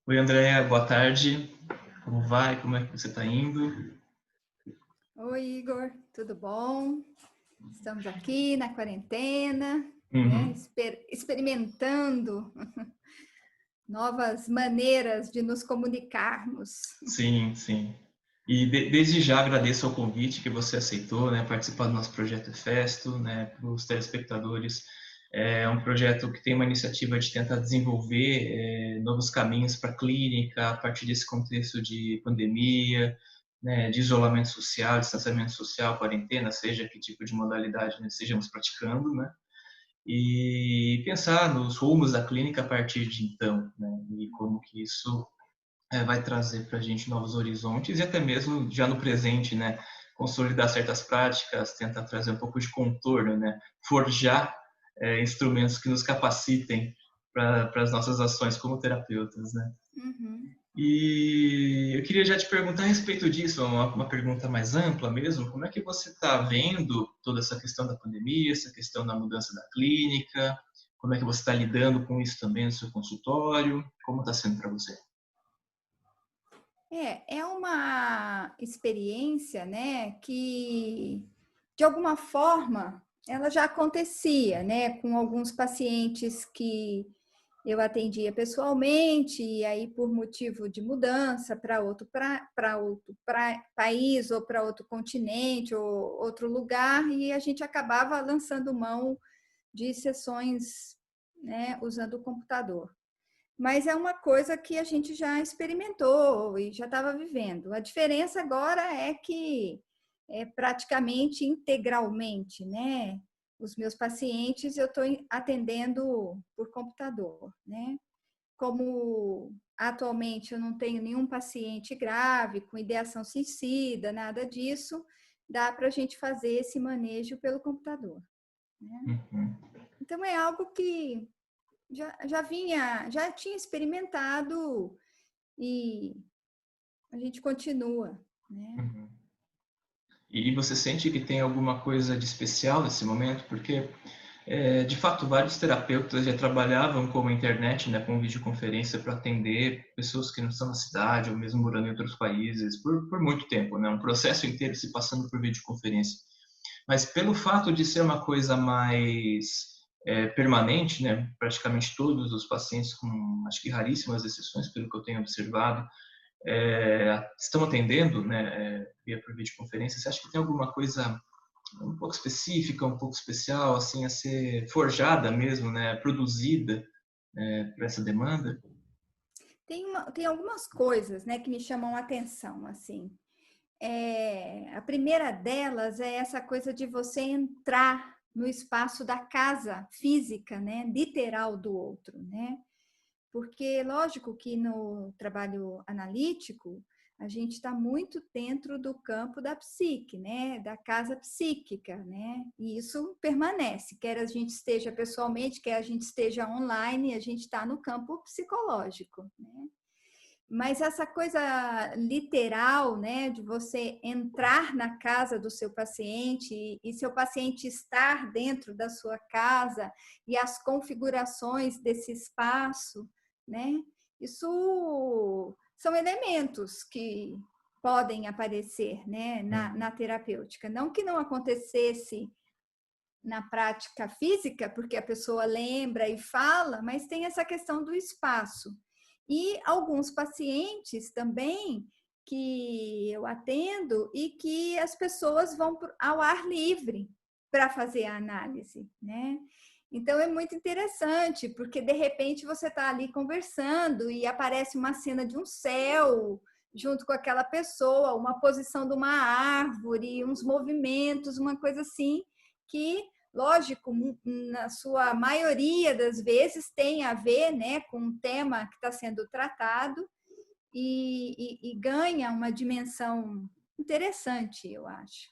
Oi, Andréia, boa tarde. Como vai? Como é que você está indo? Oi, Igor, tudo bom? Estamos aqui na quarentena, né? Uhum. Experimentando novas maneiras de nos comunicarmos. Sim, sim. E desde já agradeço o convite que você aceitou, né, participar do nosso projeto Efesto, né, para os telespectadores. É um projeto que tem uma iniciativa de tentar desenvolver novos caminhos para a clínica a partir desse contexto de pandemia, né, de isolamento social, distanciamento social, quarentena, seja que tipo de modalidade nós estejamos praticando, né? E pensar nos rumos da clínica a partir de então, né? E como que isso vai trazer para a gente novos horizontes e até mesmo já no presente, né? Consolidar certas práticas, tentar trazer um pouco de contorno, né? Forjar instrumentos que nos capacitem para as nossas ações como terapeutas, né? Uhum. E eu queria já te perguntar a respeito disso, uma pergunta mais ampla mesmo. Como é que você está vendo toda essa questão da pandemia, essa questão da mudança da clínica? Como é que você está lidando com isso também no seu consultório? Como está sendo para você? É uma experiência, né, que de alguma forma ela já acontecia, né, com alguns pacientes que eu atendia pessoalmente, e aí por motivo de mudança para outro país ou para outro continente ou outro lugar, e a gente acabava lançando mão de sessões, né, usando o computador. Mas é uma coisa que a gente já experimentou e já estava vivendo. A diferença agora é que é praticamente integralmente, né? Os meus pacientes eu estou atendendo por computador, né? Como atualmente eu não tenho nenhum paciente grave, com ideação suicida, nada disso, dá para a gente fazer esse manejo pelo computador, né? Uhum, Então é algo que já tinha experimentado e a gente continua, né? uhum. E você sente que tem alguma coisa de especial nesse momento? Porque, de fato, vários terapeutas já trabalhavam com a internet, né, com videoconferência para atender pessoas que não estão na cidade ou mesmo morando em outros países por muito tempo, né? Um processo inteiro se passando por videoconferência. Mas pelo fato de ser uma coisa mais permanente, né, praticamente todos os pacientes, com acho que raríssimas exceções, pelo que eu tenho observado, estão atendendo, né, via por videoconferência. Você acha que tem alguma coisa um pouco específica, um pouco especial, assim, a ser forjada mesmo, né, produzida para essa demanda? Tem algumas coisas, né, que me chamam a atenção, assim. A primeira delas é essa coisa de você entrar no espaço da casa física, né, literal do outro, né? Porque, lógico que no trabalho analítico, a gente está muito dentro do campo da psique, né? Da casa psíquica, né? E isso permanece, quer a gente esteja pessoalmente, quer a gente esteja online, a gente está no campo psicológico, né? Mas essa coisa literal, né, de você entrar na casa do seu paciente e seu paciente estar dentro da sua casa e as configurações desse espaço, né? Isso são elementos que podem aparecer, né, na terapêutica. Não que não acontecesse na prática física, porque a pessoa lembra e fala, mas tem essa questão do espaço. E alguns pacientes também que eu atendo e que as pessoas vão ao ar livre para fazer a análise, né? Então é muito interessante, porque de repente você está ali conversando e aparece uma cena de um céu junto com aquela pessoa, uma posição de uma árvore, uns movimentos, uma coisa assim, que lógico, na sua maioria das vezes tem a ver, né, com o tema que está sendo tratado e ganha uma dimensão interessante, eu acho.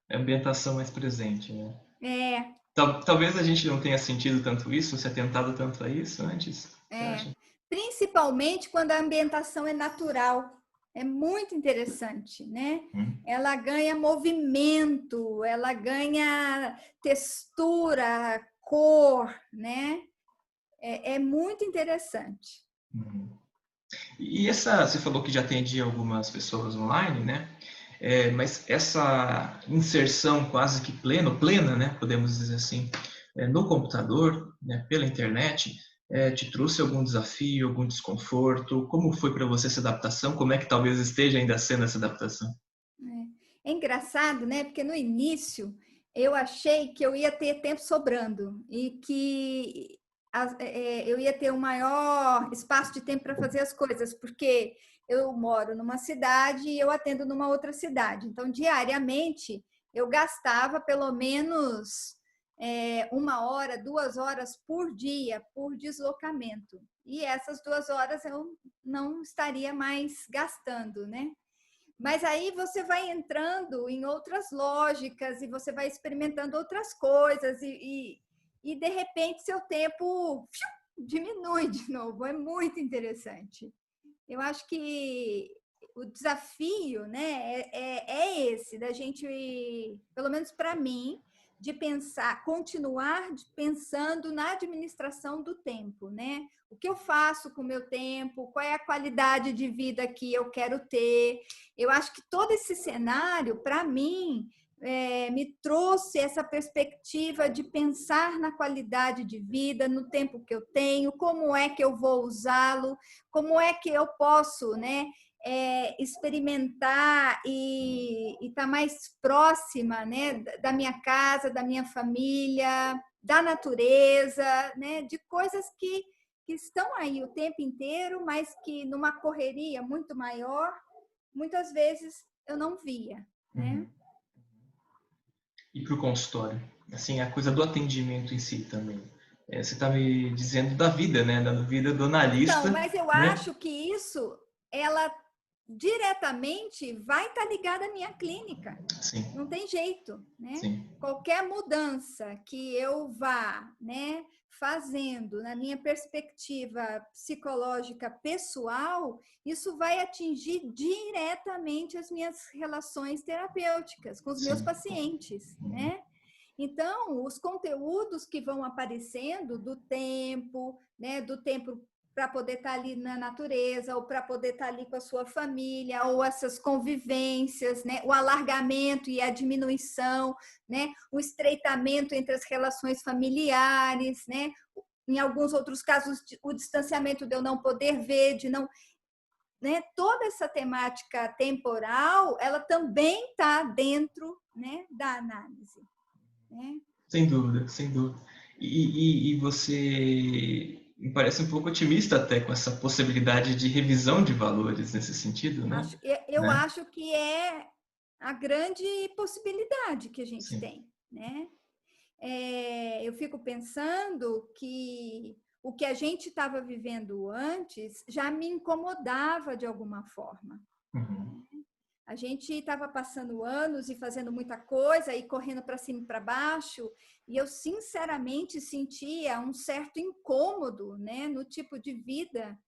É a ambientação mais presente, né? É, Talvez a gente não tenha sentido tanto isso, se atentado tanto a isso antes, você é. acha? Principalmente quando a ambientação é natural. É muito interessante, né? Hum. Ela ganha movimento, ela ganha textura, cor, né? É muito interessante. Uhum. E você falou que já atendia algumas pessoas online, né? Mas essa inserção quase que plena, né? Podemos dizer assim, no computador, né? Pela internet, te trouxe algum desafio, algum desconforto? Como foi para você essa adaptação? Como é que talvez esteja ainda sendo essa adaptação? É engraçado, né? Porque no início eu achei que eu ia ter tempo sobrando e que eu ia ter um maior espaço de tempo para fazer as coisas, porque eu moro numa cidade e eu atendo numa outra cidade. Então, diariamente, eu gastava pelo menos 1 hora, 2 horas por dia por deslocamento. E essas 2 horas eu não estaria mais gastando, né? Mas aí você vai entrando em outras lógicas e você vai experimentando outras coisas e de repente seu tempo diminui de novo. É muito interessante. Eu acho que o desafio, né, é esse, da gente, pelo menos para mim, de pensar, continuar pensando na administração do tempo, né? O que eu faço com o meu tempo, qual é a qualidade de vida que eu quero ter. Eu acho que todo esse cenário, para mim, me trouxe essa perspectiva de pensar na qualidade de vida, no tempo que eu tenho, como é que eu vou usá-lo, como é que eu posso, né, experimentar e estar mais próxima, né, da minha casa, da minha família, da natureza, né, de coisas que estão aí o tempo inteiro, mas que numa correria muito maior, muitas vezes eu não via, né? Uhum. E para o consultório? Assim, a coisa do atendimento em si também. Você está me dizendo da vida, né? Da vida do Então, analista, mas eu né? acho que isso, ela diretamente vai estar ligada à minha clínica. Sim, Não tem jeito, né? sim. Qualquer mudança que eu vá, né, fazendo na minha perspectiva psicológica pessoal, isso vai atingir diretamente as minhas relações terapêuticas com os meus Sim. pacientes, Uhum. né? Então, os conteúdos que vão aparecendo do tempo para poder estar ali na natureza, ou para poder estar ali com a sua família, ou essas convivências, né? O alargamento e a diminuição, né? O estreitamento entre as relações familiares, né? Em alguns outros casos, o distanciamento de eu não poder ver, de não, né? Toda essa temática temporal, ela também está dentro, né, da análise, né? Sem dúvida, sem dúvida. E você me parece um pouco otimista até com essa possibilidade de revisão de valores nesse sentido, né? Eu Né? acho que é a grande possibilidade que a gente Sim. tem, né? Eu fico pensando que o que a gente estava vivendo antes já me incomodava de alguma forma. Uhum. A gente estava passando anos e fazendo muita coisa e correndo para cima e para baixo, e eu sinceramente sentia um certo incômodo, né, no tipo de vida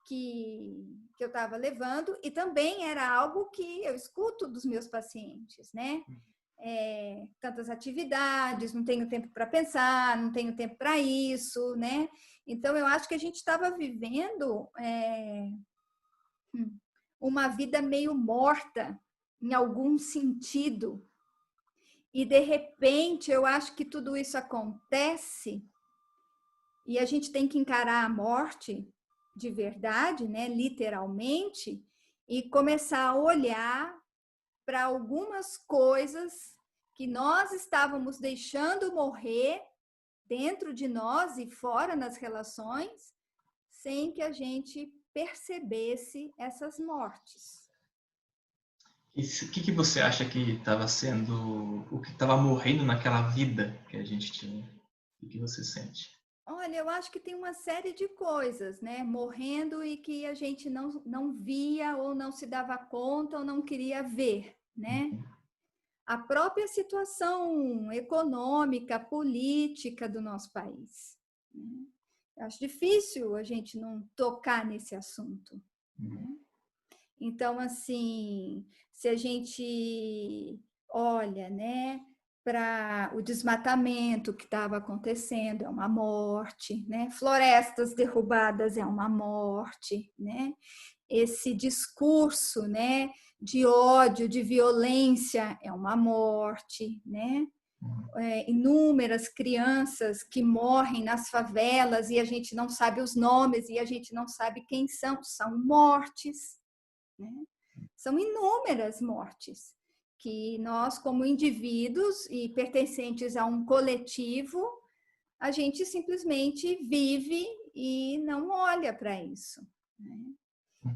que eu estava levando, e também era algo que eu escuto dos meus pacientes, né? Tantas atividades, não tenho tempo para pensar, não tenho tempo para isso, né? Então, eu acho que a gente estava vivendo uma vida meio morta, em algum sentido, e de repente eu acho que tudo isso acontece e a gente tem que encarar a morte de verdade, né, literalmente, e começar a olhar para algumas coisas que nós estávamos deixando morrer dentro de nós e fora nas relações, sem que a gente percebesse essas mortes. E o que você acha que estava sendo, o que estava morrendo naquela vida que a gente tinha? O que você sente? Olha, eu acho que tem uma série de coisas, né? Morrendo e que a gente não via ou não se dava conta ou não queria ver, né? A própria situação econômica, política do nosso país, né? Eu acho difícil a gente não tocar nesse assunto, né? Então, assim, se a gente olha, né, para o desmatamento que estava acontecendo, é uma morte, né? Florestas derrubadas é uma morte, né? Esse discurso, né, de ódio, de violência é uma morte, né? Inúmeras crianças que morrem nas favelas e a gente não sabe os nomes e a gente não sabe quem são mortes, né? São inúmeras mortes que nós, como indivíduos e pertencentes a um coletivo, a gente simplesmente vive e não olha para isso, né?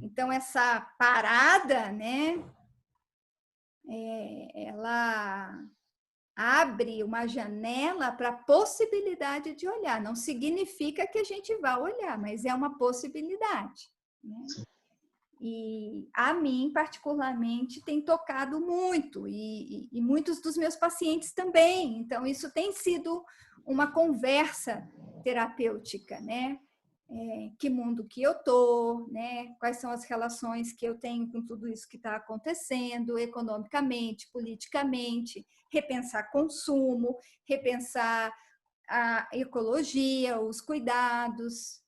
Então, essa parada, né, ela abre uma janela para a possibilidade de olhar. Não significa que a gente vá olhar, mas é uma possibilidade, né? E a mim, particularmente, tem tocado muito, e muitos dos meus pacientes também. Então, isso tem sido uma conversa terapêutica, né? Que mundo que eu tô, né? Quais são as relações que eu tenho com tudo isso que está acontecendo, economicamente, politicamente, repensar consumo, repensar a ecologia, os cuidados.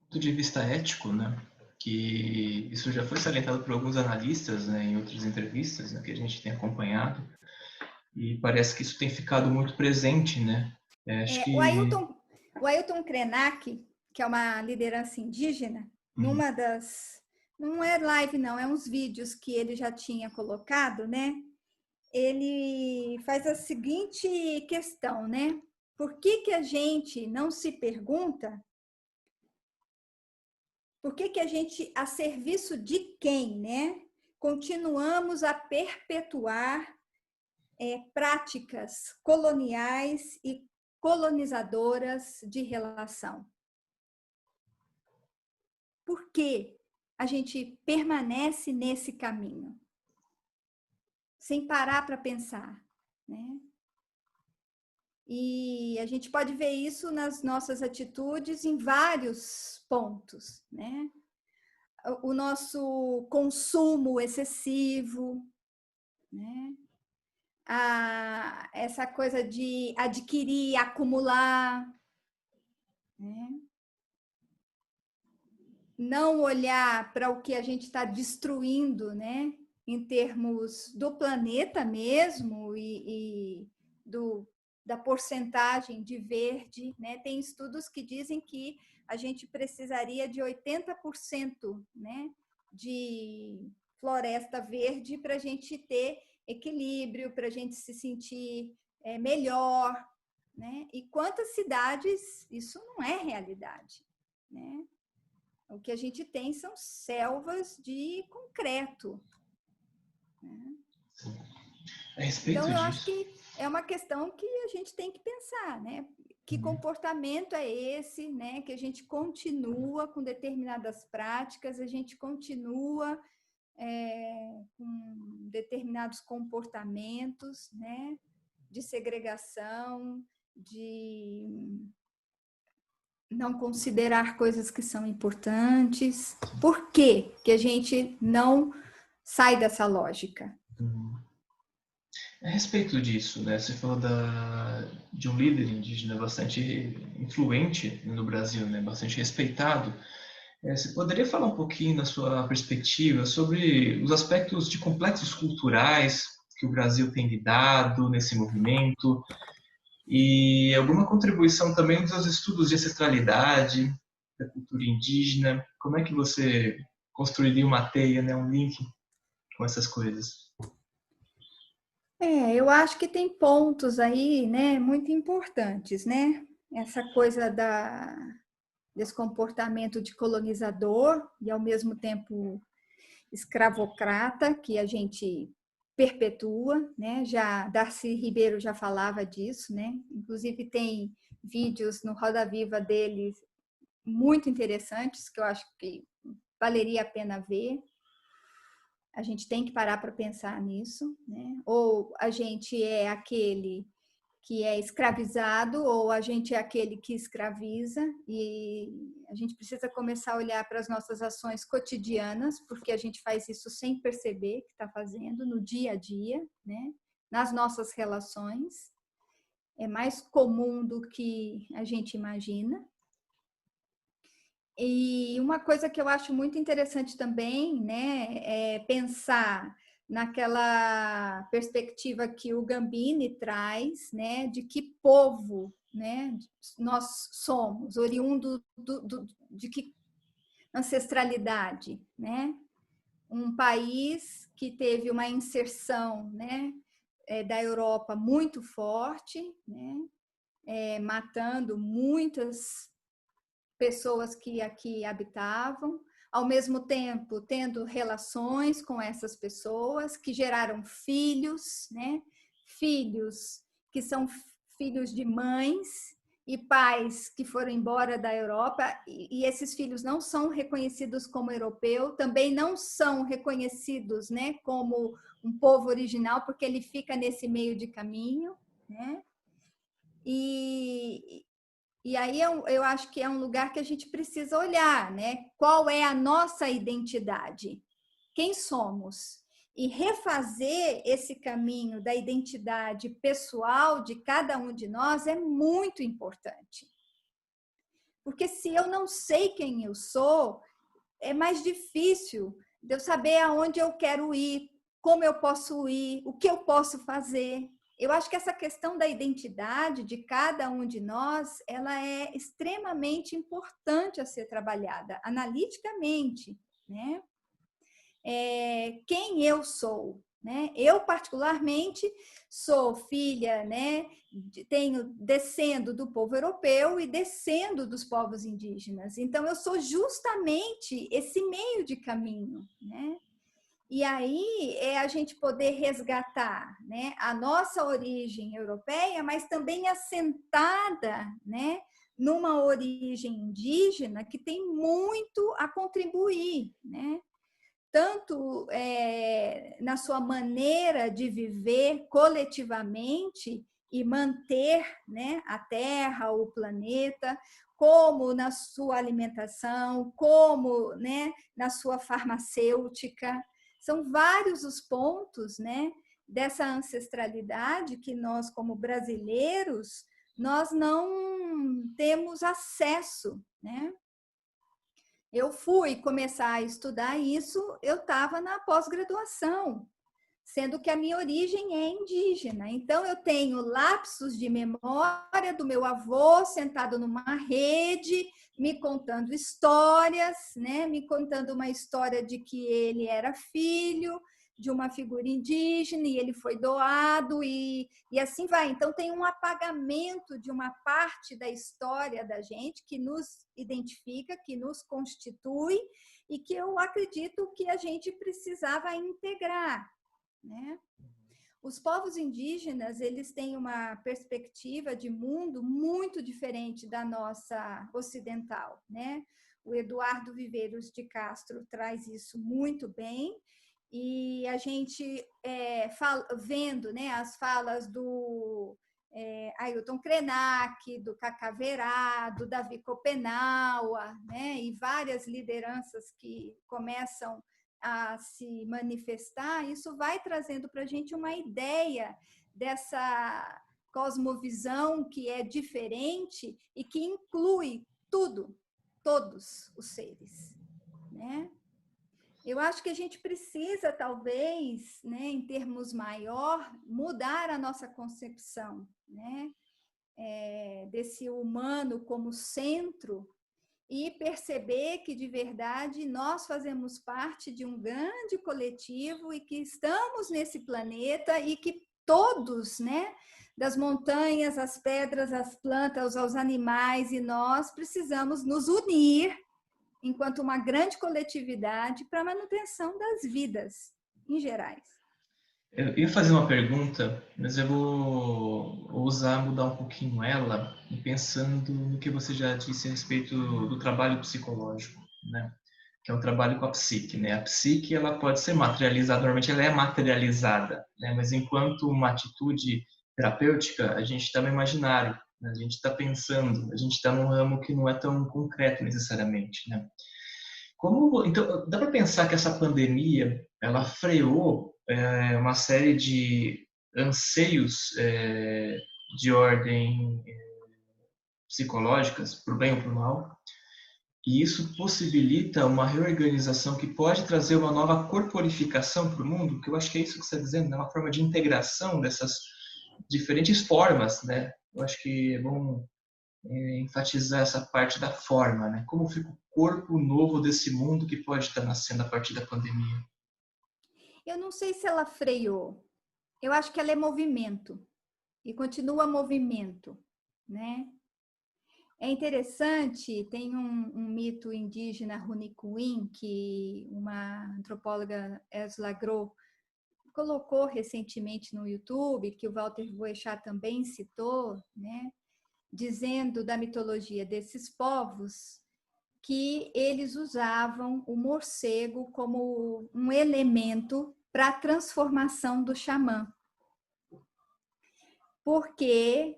Do ponto de vista ético, né, que isso já foi salientado por alguns analistas, né, em outras entrevistas, né, que a gente tem acompanhado, e parece que isso tem ficado muito presente, né? Acho O que Ailton Krenak, que é uma liderança indígena, numa das... Não é live, não, é uns vídeos que ele já tinha colocado, né? Ele faz a seguinte questão, né? Por que a gente não se pergunta por que a gente, a serviço de quem, né? Continuamos a perpetuar práticas coloniais e colonizadoras de relação. Por que a gente permanece nesse caminho? Sem parar para pensar, né? E a gente pode ver isso nas nossas atitudes em vários pontos, né? O nosso consumo excessivo, né? Essa coisa de adquirir, acumular, né? Não olhar para o que a gente está destruindo, né? Em termos do planeta mesmo e da porcentagem de verde, né? Tem estudos que dizem que a gente precisaria de 80%, né, de floresta verde para a gente ter equilíbrio, para a gente se sentir melhor, né? E quantas cidades isso não é realidade, né? O que a gente tem são selvas de concreto, né? a respeito Então, eu acho disso, que é uma questão que a gente tem que pensar, né? Que comportamento é esse, né? Que a gente continua com determinadas práticas, a gente continua com determinados comportamentos, né? De segregação, de não considerar coisas que são importantes. Por que que a gente não sai dessa lógica? a respeito disso, né, você falou de um líder indígena bastante influente no Brasil, né, bastante respeitado. Você poderia falar um pouquinho da sua perspectiva sobre os aspectos de complexos culturais que o Brasil tem lidado nesse movimento e alguma contribuição também dos seus estudos de ancestralidade, da cultura indígena? Como é que você construiria uma teia, né, um link com essas coisas? Eu acho que tem pontos aí, né, muito importantes, né? Essa coisa desse comportamento de colonizador e, ao mesmo tempo, escravocrata, que a gente perpetua, né? Já Darcy Ribeiro já falava disso, né? Inclusive tem vídeos no Roda Viva dele muito interessantes que eu acho que valeria a pena ver. A gente tem que parar para pensar nisso, né? Ou a gente é aquele que é escravizado, ou a gente é aquele que escraviza, e a gente precisa começar a olhar para as nossas ações cotidianas, porque a gente faz isso sem perceber que está fazendo no dia a dia, né? nas nossas relações. É mais comum do que a gente imagina. E uma coisa que eu acho muito interessante também, né, é pensar naquela perspectiva que o Gambini traz, né, de que povo, né, nós somos, oriundo de que ancestralidade, né? Um país que teve uma inserção, né, da Europa muito forte, né, matando muitas pessoas que aqui habitavam, ao mesmo tempo tendo relações com essas pessoas que geraram filhos, né? Filhos que são filhos de mães e pais que foram embora da Europa, e esses filhos não são reconhecidos como europeu, também não são reconhecidos, né, como um povo original, porque ele fica nesse meio de caminho, né? E aí eu acho que é um lugar que a gente precisa olhar, né? Qual é a nossa identidade? Quem somos? E refazer esse caminho da identidade pessoal de cada um de nós é muito importante. Porque se eu não sei quem eu sou, é mais difícil de eu saber aonde eu quero ir, como eu posso ir, o que eu posso fazer. Eu acho que essa questão da identidade de cada um de nós, ela é extremamente importante a ser trabalhada analiticamente, né? Quem eu sou, né? Eu particularmente sou filha, né? Tenho descendo do povo europeu e descendo dos povos indígenas. Então eu sou justamente esse meio de caminho, né? E aí é a gente poder resgatar, né, a nossa origem europeia, mas também assentada, né, numa origem indígena que tem muito a contribuir, né? Tanto na sua maneira de viver coletivamente e manter, né, a Terra, o planeta, como na sua alimentação, como, né, na sua farmacêutica. São vários os pontos, né, dessa ancestralidade que nós, como brasileiros, nós não temos acesso, né? Eu fui começar a estudar isso, eu estava na pós-graduação, sendo que a minha origem é indígena. Então, eu tenho lapsos de memória do meu avô sentado numa rede, me contando histórias, né? Me contando uma história de que ele era filho de uma figura indígena e ele foi doado e assim vai. Então, tem um apagamento de uma parte da história da gente que nos identifica, que nos constitui e que eu acredito que a gente precisava integrar, né? Os povos indígenas, eles têm uma perspectiva de mundo muito diferente da nossa ocidental, né? O Eduardo Viveiros de Castro traz isso muito bem, e a gente vendo, né, as falas do Ailton Krenak, do Cacaverá, do Davi Copenaua, né, e várias lideranças que começam a se manifestar, isso vai trazendo para a gente uma ideia dessa cosmovisão que é diferente e que inclui tudo, todos os seres, né? Eu acho que a gente precisa, talvez, né, em termos maior, mudar a nossa concepção, né, desse humano como centro e perceber que, de verdade, nós fazemos parte de um grande coletivo e que estamos nesse planeta e que todos, né, das montanhas, as pedras, as plantas, os animais e nós precisamos nos unir enquanto uma grande coletividade para a manutenção das vidas em gerais. Eu ia fazer uma pergunta, mas eu vou mudar um pouquinho ela, pensando no que você já disse a respeito do trabalho psicológico, né? Que é um trabalho com a psique, né? A psique, ela pode ser materializada, normalmente ela é materializada, né? Mas enquanto uma atitude terapêutica, a gente está no imaginário, né? A gente está pensando, a gente está num ramo que não é tão concreto necessariamente, né? Então, dá para pensar que essa pandemia, ela freou uma série de anseios de ordem psicológicas, para o bem ou para o mal, e isso possibilita uma reorganização que pode trazer uma nova corporificação para o mundo, que eu acho que é isso que você está dizendo, né? Uma forma de integração dessas diferentes formas, né? Eu acho que é bom enfatizar essa parte da forma, né? Como fica o corpo novo desse mundo que pode estar nascendo a partir da pandemia. Eu não sei se ela freou. Eu acho que ela é movimento e continua movimento, né? É interessante, tem um mito indígena Runicuim que uma antropóloga, Esla Gros, colocou recentemente no YouTube, que o Walter Boechat também citou, né? Dizendo da mitologia desses povos que eles usavam o morcego como um elemento para a transformação do xamã. Porque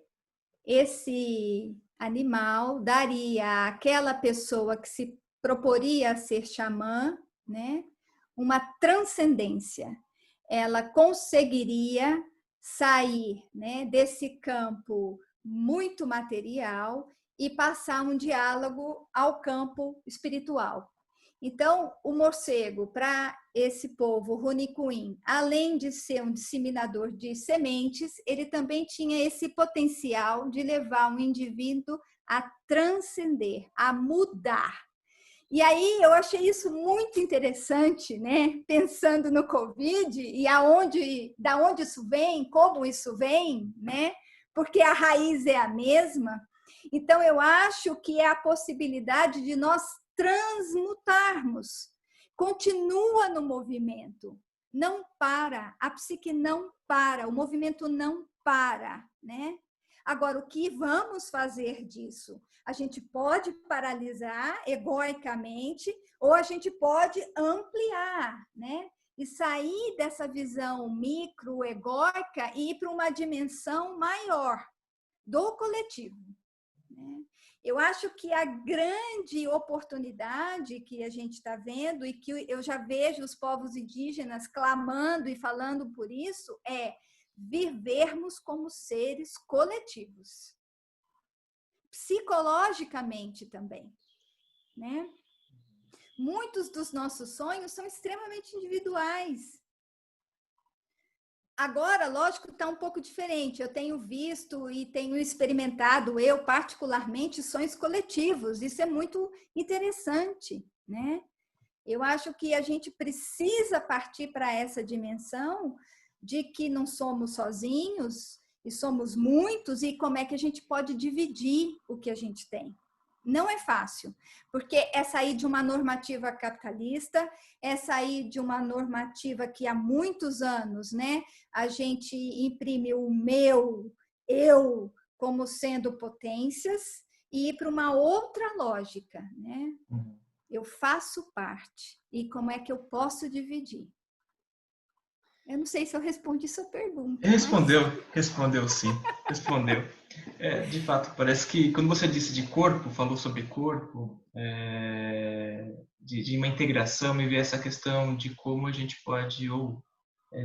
esse animal daria àquela pessoa que se proporia a ser xamã, né, uma transcendência. Ela conseguiria sair, né, desse campo muito material e passar um diálogo ao campo espiritual. Então, o morcego, para esse povo Runicuim, além de ser um disseminador de sementes, ele também tinha esse potencial de levar um indivíduo a transcender, a mudar. E aí eu achei isso muito interessante, né? Pensando no Covid e da onde isso vem, como isso vem, né? Porque a raiz é a mesma. Então eu acho que é a possibilidade de nós transmutarmos. Continua no movimento, não para, a psique não para, o movimento não para, né? Agora, o que vamos fazer disso? A gente pode paralisar egoicamente ou a gente pode ampliar, né? E sair dessa visão micro-egóica e ir para uma dimensão maior do coletivo. Né? Eu acho que a grande oportunidade que a gente está vendo e que eu já vejo os povos indígenas clamando e falando por isso é vivermos como seres coletivos. Psicologicamente também, né? Muitos dos nossos sonhos são extremamente individuais. Agora, lógico, está um pouco diferente. Eu tenho visto e tenho experimentado, eu particularmente, sonhos coletivos. Isso é muito interessante, né? Eu acho que a gente precisa partir para essa dimensão de que não somos sozinhos e somos muitos e como é que a gente pode dividir o que a gente tem. Não é fácil, porque é sair de uma normativa capitalista, é sair de uma normativa que há muitos anos, né, a gente imprime o meu, eu, como sendo potências, e ir para uma outra lógica, né? Eu faço parte. E como é que eu posso dividir? Eu não sei se eu respondi sua pergunta, mas... Respondeu sim, respondeu. De fato, parece que quando você disse de corpo, falou sobre corpo, de uma integração, me veio essa questão de como a gente pode, ou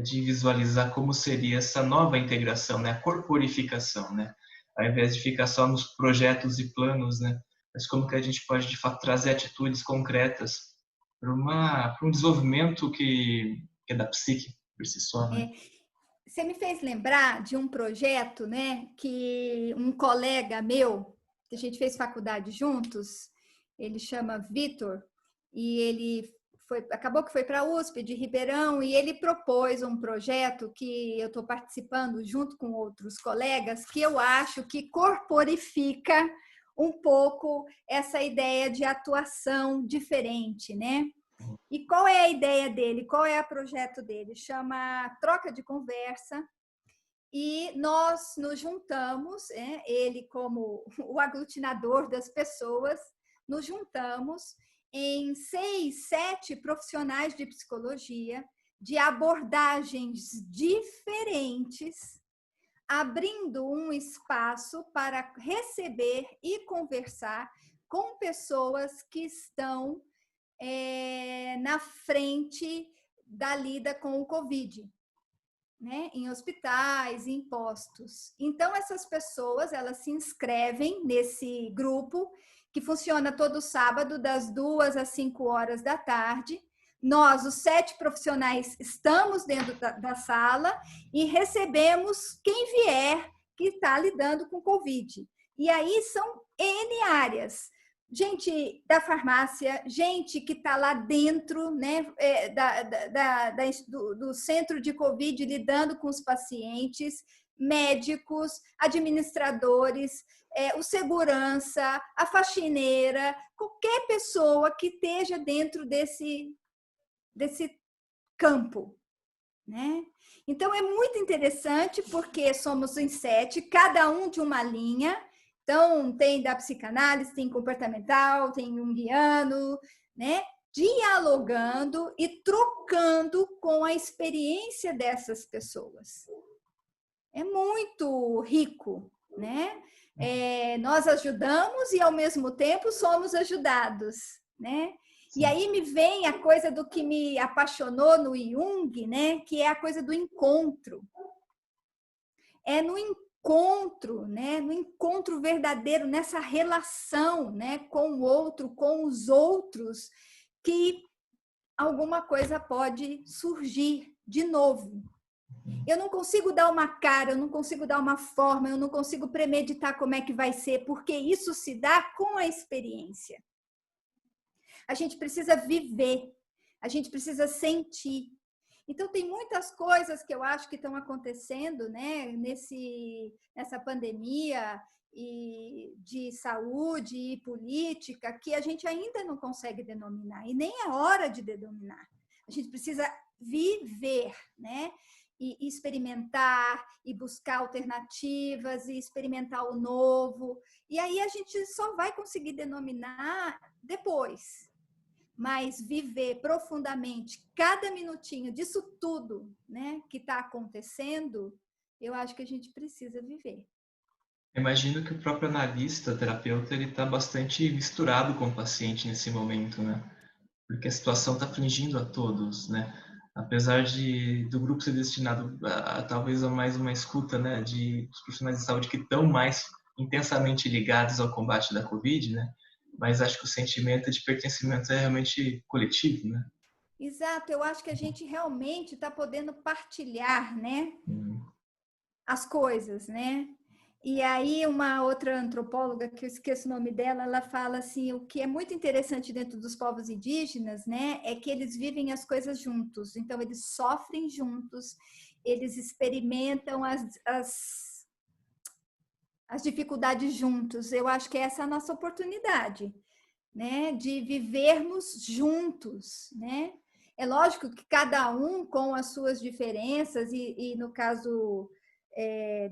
de visualizar como seria essa nova integração, né? A corporificação, né? Ao invés de ficar só nos projetos e planos, né? Mas como que a gente pode, de fato, trazer atitudes concretas para um desenvolvimento que é da psique, por si só, né? Você me fez lembrar de um projeto, né, que um colega meu, que a gente fez faculdade juntos, ele chama Vitor, e ele acabou que foi para a USP de Ribeirão, e ele propôs um projeto que eu estou participando junto com outros colegas, que eu acho que corporifica um pouco essa ideia de atuação diferente, né? E qual é a ideia dele? Qual é o projeto dele? Chama Troca de Conversa. E nós nos juntamos, ele como o aglutinador das pessoas, nos juntamos em 6, 7 profissionais de psicologia, de abordagens diferentes, abrindo um espaço para receber e conversar com pessoas que estão na frente da lida com o Covid, né, em hospitais, em postos. Então, essas pessoas, elas se inscrevem nesse grupo, que funciona todo sábado, das 2 às 5 horas da tarde. Nós, os 7 profissionais, estamos dentro da sala e recebemos quem vier que está lidando com Covid. E aí são N áreas. Gente da farmácia, gente que está lá dentro, né, do centro de Covid, lidando com os pacientes, médicos, administradores, o segurança, a faxineira, qualquer pessoa que esteja dentro desse campo, né? Então, é muito interessante porque somos em 7, cada um de uma linha. Então, tem da psicanálise, tem comportamental, tem junguiano, né? Dialogando e trocando com a experiência dessas pessoas. É muito rico, né? Nós ajudamos e, ao mesmo tempo, somos ajudados, né? E aí me vem a coisa do que me apaixonou no Jung, né? Que é a coisa do encontro. É no encontro, né? No encontro verdadeiro, nessa relação, né? Com o outro, com os outros, que alguma coisa pode surgir de novo. Eu não consigo dar uma cara, eu não consigo dar uma forma, eu não consigo premeditar como é que vai ser, porque isso se dá com a experiência. A gente precisa viver, a gente precisa sentir. Então, tem muitas coisas que eu acho que estão acontecendo, né, nessa pandemia de saúde e política, que a gente ainda não consegue denominar, e nem é hora de denominar. A gente precisa viver, né? E experimentar, e buscar alternativas, e experimentar o novo. E aí a gente só vai conseguir denominar depois. Mas viver profundamente cada minutinho disso tudo, né, que está acontecendo, eu acho que a gente precisa viver. Imagino que o próprio analista, o terapeuta, ele está bastante misturado com o paciente nesse momento, né? Porque a situação está afligindo a todos, né? Apesar do grupo ser destinado talvez a mais uma escuta, né, de profissionais de saúde que estão mais intensamente ligados ao combate da Covid, né? Mas acho que o sentimento de pertencimento é realmente coletivo, né? Exato, eu acho que a gente realmente está podendo partilhar, né, as coisas, né? E aí uma outra antropóloga, que eu esqueço o nome dela, ela fala assim, o que é muito interessante dentro dos povos indígenas, né, é que eles vivem as coisas juntos. Então, eles sofrem juntos, eles experimentam as dificuldades juntos. Eu acho que essa é a nossa oportunidade, né, de vivermos juntos, né? É lógico que cada um com as suas diferenças e no caso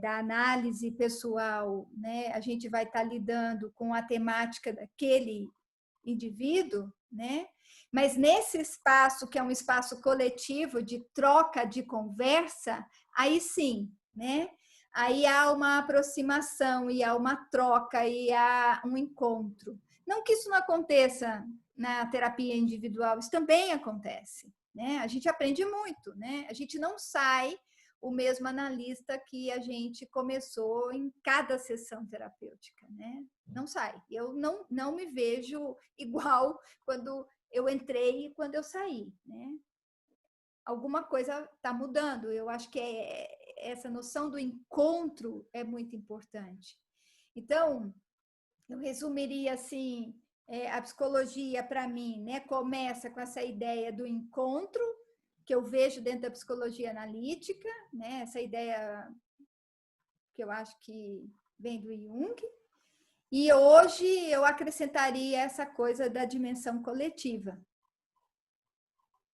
da análise pessoal, né, a gente vai estar lidando com a temática daquele indivíduo, né? Mas nesse espaço que é um espaço coletivo de troca, de conversa, aí sim, né? Aí há uma aproximação e há uma troca e há um encontro. Não que isso não aconteça na terapia individual, isso também acontece, né? A gente aprende muito, né? A gente não sai o mesmo analista que a gente começou em cada sessão terapêutica, né? Não sai. Eu não me vejo igual quando eu entrei e quando eu saí, né? Alguma coisa está mudando. Eu acho que essa noção do encontro é muito importante. Então, eu resumiria assim, a psicologia para mim, né, começa com essa ideia do encontro, que eu vejo dentro da psicologia analítica, né, essa ideia que eu acho que vem do Jung, e hoje eu acrescentaria essa coisa da dimensão coletiva.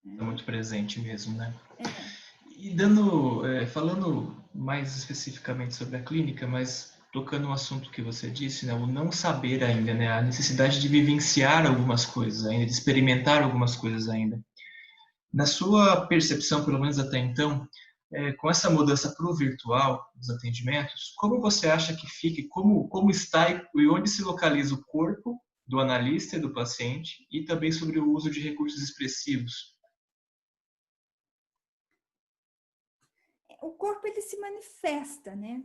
É muito presente mesmo, né? É. E falando mais especificamente sobre a clínica, mas tocando no assunto que você disse, né, o não saber ainda, né, a necessidade de vivenciar algumas coisas ainda, de experimentar algumas coisas ainda. Na sua percepção, pelo menos até então, com essa mudança para o virtual dos atendimentos, como você acha que fique, como está e onde se localiza o corpo do analista e do paciente, e também sobre o uso de recursos expressivos? o corpo ele se manifesta, né?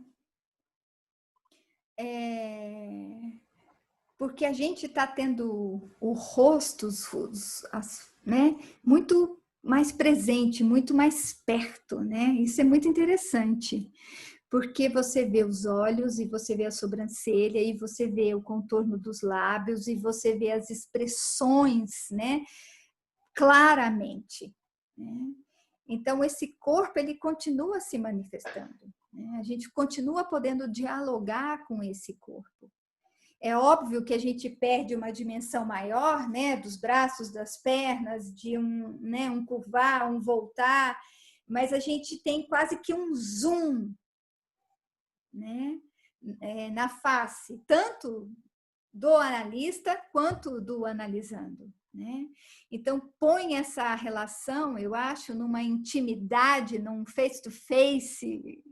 Porque a gente está tendo o rosto, né, muito mais presente, muito mais perto, né? Isso é muito interessante, porque você vê os olhos e você vê a sobrancelha e você vê o contorno dos lábios e você vê as expressões, né, claramente, né? Então esse corpo ele continua se manifestando, né? A gente continua podendo dialogar com esse corpo. É óbvio que a gente perde uma dimensão maior, né, dos braços, das pernas, de né, um curvar, um voltar, mas a gente tem quase que um zoom, né, na face, tanto do analista quanto do analisando, né? Então põe essa relação, eu acho, numa intimidade, num face-to-face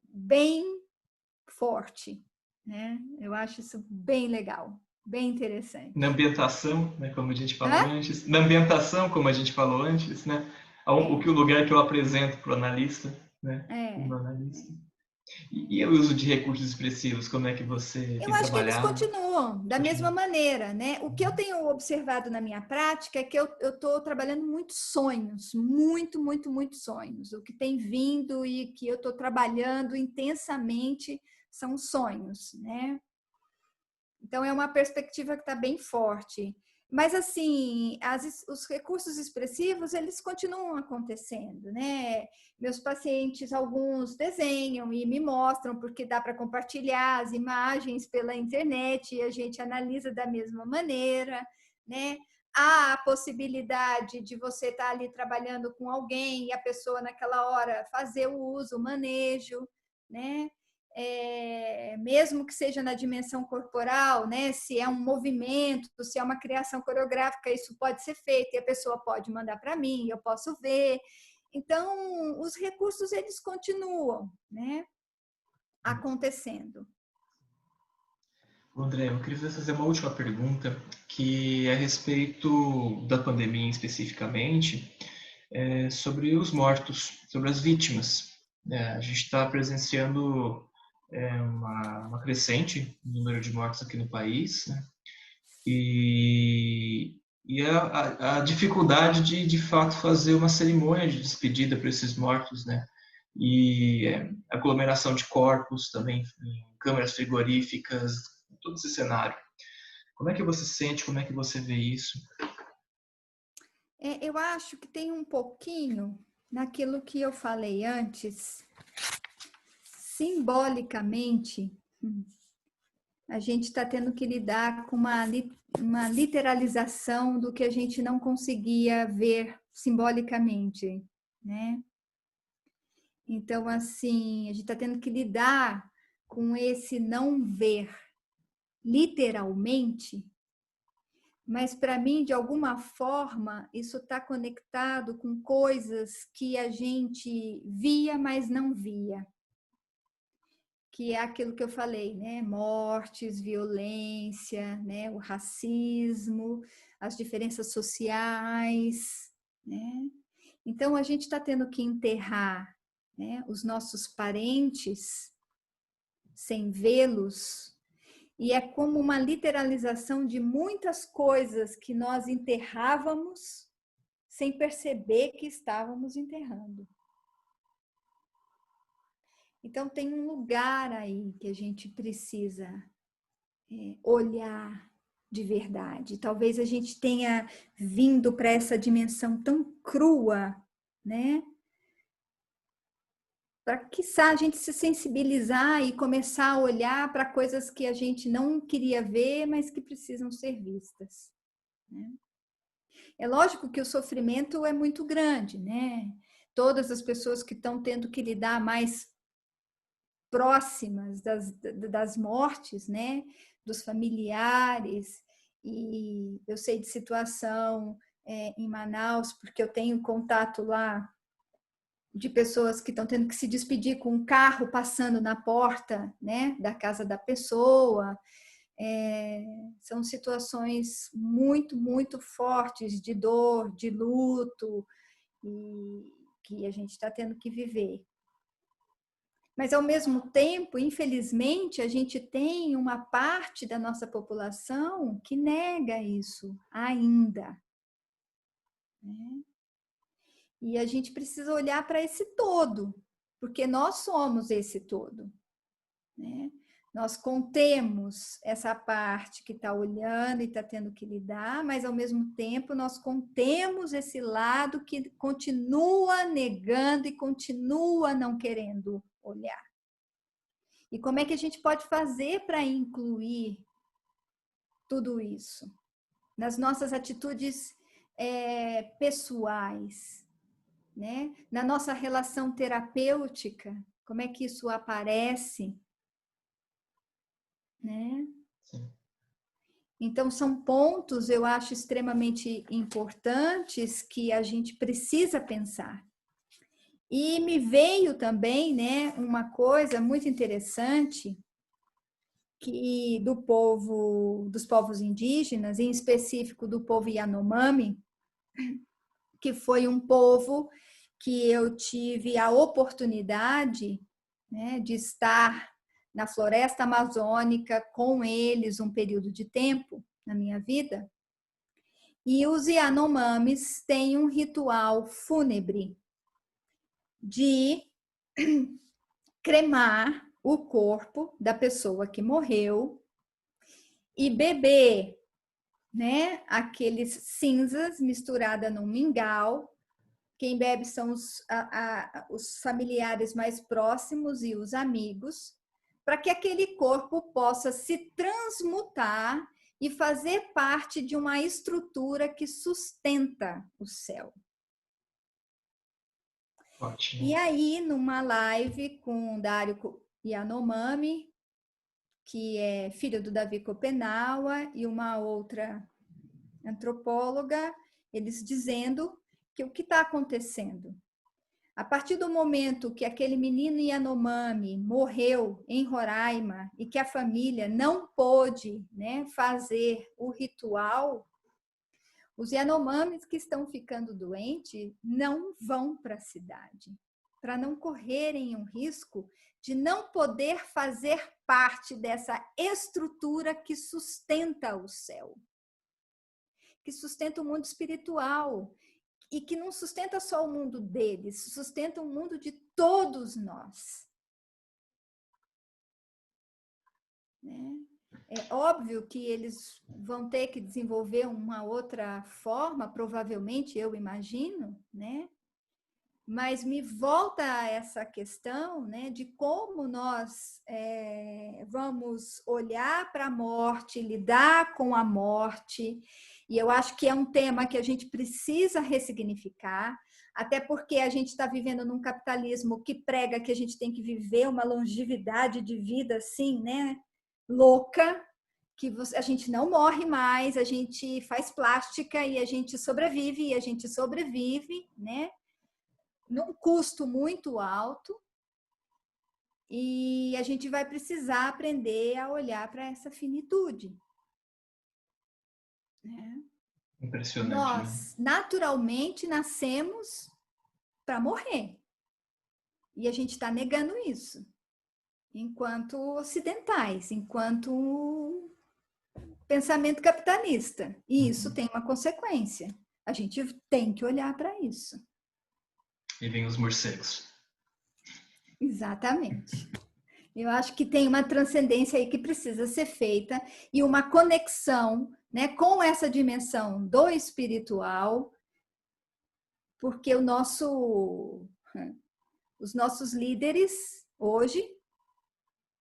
bem forte, né? Eu acho isso bem legal, bem Na interessante. ambientação, né, como a gente falou Hã? antes, na ambientação, como a gente falou antes, né, o lugar que eu apresento para o analista, né, É. como analista. E o uso de recursos expressivos, como é que você Eu tem acho que eles trabalhado? continuam da mesma Continua. maneira, né? O que eu tenho observado na minha prática é que eu estou trabalhando muitos sonhos, muito sonhos. O que tem vindo e que eu estou trabalhando intensamente são sonhos, né? Então, é uma perspectiva que está bem forte. Mas, assim, os recursos expressivos, eles continuam acontecendo, né? Meus pacientes, alguns desenham e me mostram, porque dá para compartilhar as imagens pela internet e a gente analisa da mesma maneira, né? Há a possibilidade de você estar ali trabalhando com alguém e a pessoa, naquela hora, fazer o uso, o manejo, né? Mesmo que seja na dimensão corporal, né? Se é um movimento, se é uma criação coreográfica, isso pode ser feito e a pessoa pode mandar para mim, eu posso ver. Então, os recursos eles continuam, né, acontecendo. André, eu queria fazer uma última pergunta, que é a respeito da pandemia especificamente, sobre os mortos, sobre as vítimas. A gente está presenciando uma crescente no número de mortos aqui no país, né? E a dificuldade de fato fazer uma cerimônia de despedida para esses mortos, né? E aglomeração de corpos também em câmeras frigoríficas, todo esse cenário. Como é que você sente? Como é que você vê isso? Eu acho que tem um pouquinho naquilo que eu falei antes, simbolicamente, a gente está tendo que lidar com uma literalização do que a gente não conseguia ver simbolicamente, né? Então, assim, a gente está tendo que lidar com esse não ver literalmente, mas para mim, de alguma forma, isso está conectado com coisas que a gente via, mas não via. Que é aquilo que eu falei, né? Mortes, violência, né? O racismo, as diferenças sociais, né? Então, a gente está tendo que enterrar, né, os nossos parentes sem vê-los, e é como uma literalização de muitas coisas que nós enterrávamos sem perceber que estávamos enterrando. Então, tem um lugar aí que a gente precisa olhar de verdade. Talvez a gente tenha vindo para essa dimensão tão crua, né? Para, quiçá, a gente se sensibilizar e começar a olhar para coisas que a gente não queria ver, mas que precisam ser vistas, né? É lógico que o sofrimento é muito grande, né? Todas as pessoas que estão tendo que lidar mais próximas das mortes, né? Dos familiares. E eu sei de situação em Manaus, porque eu tenho contato lá de pessoas que estão tendo que se despedir com um carro passando na porta, né, da casa da pessoa. São situações muito fortes de dor, de luto, e que a gente está tendo que viver. Mas, ao mesmo tempo, infelizmente, a gente tem uma parte da nossa população que nega isso ainda, né? E a gente precisa olhar para esse todo, porque nós somos esse todo, né? Nós contemos essa parte que está olhando e está tendo que lidar, mas, ao mesmo tempo, nós contemos esse lado que continua negando e continua não querendo olhar. E como é que a gente pode fazer para incluir tudo isso nas nossas atitudes pessoais, né? Na nossa relação terapêutica, como é que isso aparece, né? Sim. Então, são pontos, eu acho, extremamente importantes que a gente precisa pensar. E me veio também, né, uma coisa muito interessante que dos povos indígenas, em específico do povo Yanomami, que foi um povo que eu tive a oportunidade, né, de estar na floresta amazônica com eles um período de tempo na minha vida. E os Yanomamis têm um ritual fúnebre de cremar o corpo da pessoa que morreu e beber, né, aqueles cinzas misturada num mingau. Quem bebe são os familiares mais próximos e os amigos, para que aquele corpo possa se transmutar e fazer parte de uma estrutura que sustenta o céu. Ótimo. E aí, numa live com o Dário Yanomami, que é filho do Davi Kopenawa, e uma outra antropóloga, eles dizendo que o que está acontecendo? A partir do momento que aquele menino Yanomami morreu em Roraima e que a família não pôde, né, fazer o ritual, os Yanomamis que estão ficando doentes não vão para a cidade, para não correrem um risco de não poder fazer parte dessa estrutura que sustenta o céu, que sustenta o mundo espiritual e que não sustenta só o mundo deles, sustenta o mundo de todos nós. Né? É óbvio que eles vão ter que desenvolver uma outra forma, provavelmente, eu imagino, né? Mas me volta a essa questão, né, de como nós vamos olhar para a morte, lidar com a morte, e eu acho que é um tema que a gente precisa ressignificar, até porque a gente está vivendo num capitalismo que prega que a gente tem que viver uma longevidade de vida assim, né, louca, que a gente não morre mais, a gente faz plástica e a gente sobrevive, né? Num custo muito alto, e a gente vai precisar aprender a olhar para essa finitude. Né? Impressionante, né? Nós, naturalmente, nascemos para morrer. E a gente está negando isso, enquanto ocidentais, enquanto pensamento capitalista. E isso tem uma consequência. A gente tem que olhar para isso. E vem os morcegos. Exatamente. Eu acho que tem uma transcendência aí que precisa ser feita e uma conexão, né, com essa dimensão do espiritual, porque os nossos líderes hoje,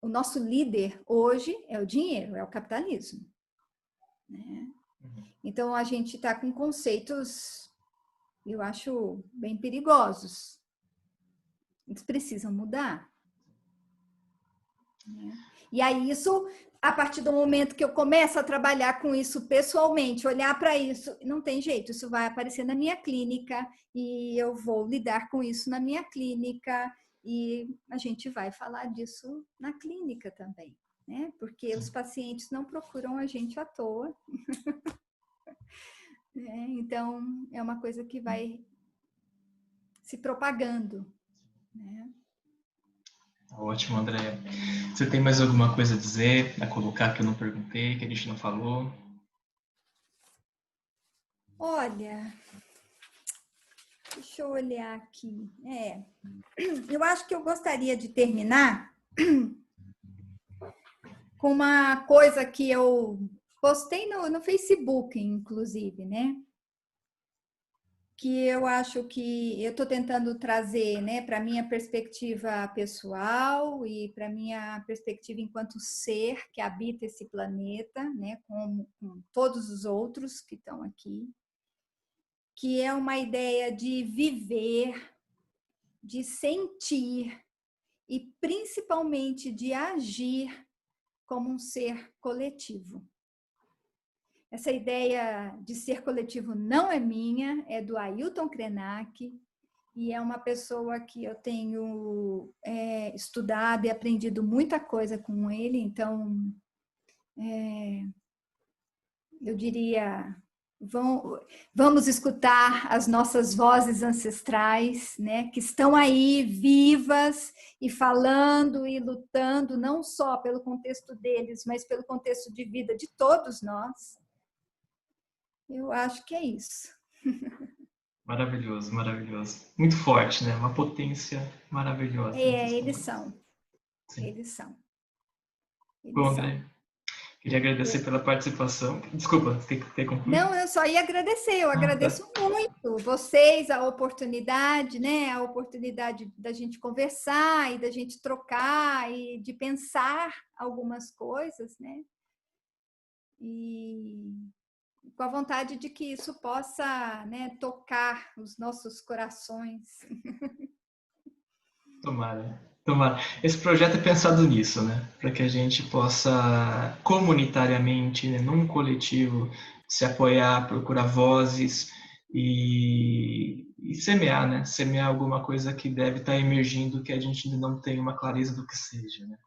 o nosso líder hoje é o dinheiro, é o capitalismo. Né? Então a gente está com conceitos, eu acho, bem perigosos. Eles precisam mudar. E aí isso, a partir do momento que eu começo a trabalhar com isso pessoalmente, olhar para isso, não tem jeito, isso vai aparecer na minha clínica e eu vou lidar com isso na minha clínica e a gente vai falar disso na clínica também, né? Porque os pacientes não procuram a gente à toa. Né? Então, é uma coisa que vai se propagando, né? Ótimo, André. Você tem mais alguma coisa a dizer, a colocar que eu não perguntei, que a gente não falou? Olha, deixa eu olhar aqui. Eu acho que eu gostaria de terminar com uma coisa que eu postei no Facebook, inclusive, né? Que eu acho que eu estou tentando trazer, né, para a minha perspectiva pessoal e para a minha perspectiva enquanto ser que habita esse planeta, né, com todos os outros que estão aqui, que é uma ideia de viver, de sentir e principalmente de agir como um ser coletivo. Essa ideia de ser coletivo não é minha, é do Ailton Krenak, e é uma pessoa que eu tenho estudado e aprendido muita coisa com ele, então eu diria, vamos escutar as nossas vozes ancestrais, né, que estão aí vivas e falando e lutando, não só pelo contexto deles, mas pelo contexto de vida de todos nós. Eu acho que é isso. Maravilhoso, maravilhoso. Muito forte, né? Uma potência maravilhosa. Eles são. Sim. Eles são. Bom, Eles são. André, queria agradecer pela participação. Desculpa, tem que concluir? Não, eu só ia agradecer. Eu Tá. agradeço muito vocês, a oportunidade, né? A oportunidade da gente conversar e da gente trocar e de pensar algumas coisas, né? E com a vontade de que isso possa, né, tocar os nossos corações. Tomara, tomara. Esse projeto é pensado nisso, né? Para que a gente possa comunitariamente, né, num coletivo, se apoiar, procurar vozes e semear, né? Semear alguma coisa que deve estar emergindo que a gente ainda não tem uma clareza do que seja, né?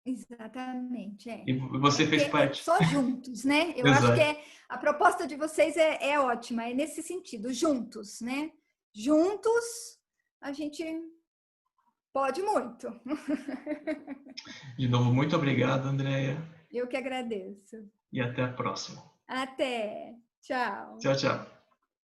Exatamente, E você porque fez é parte. só juntos, né? Eu acho que Exato. a proposta de vocês é ótima, é nesse sentido, juntos, né? Juntos a gente pode muito. De novo, muito obrigado, Andréia, Eu que agradeço. e até a próxima. Até. Tchau. Tchau, tchau.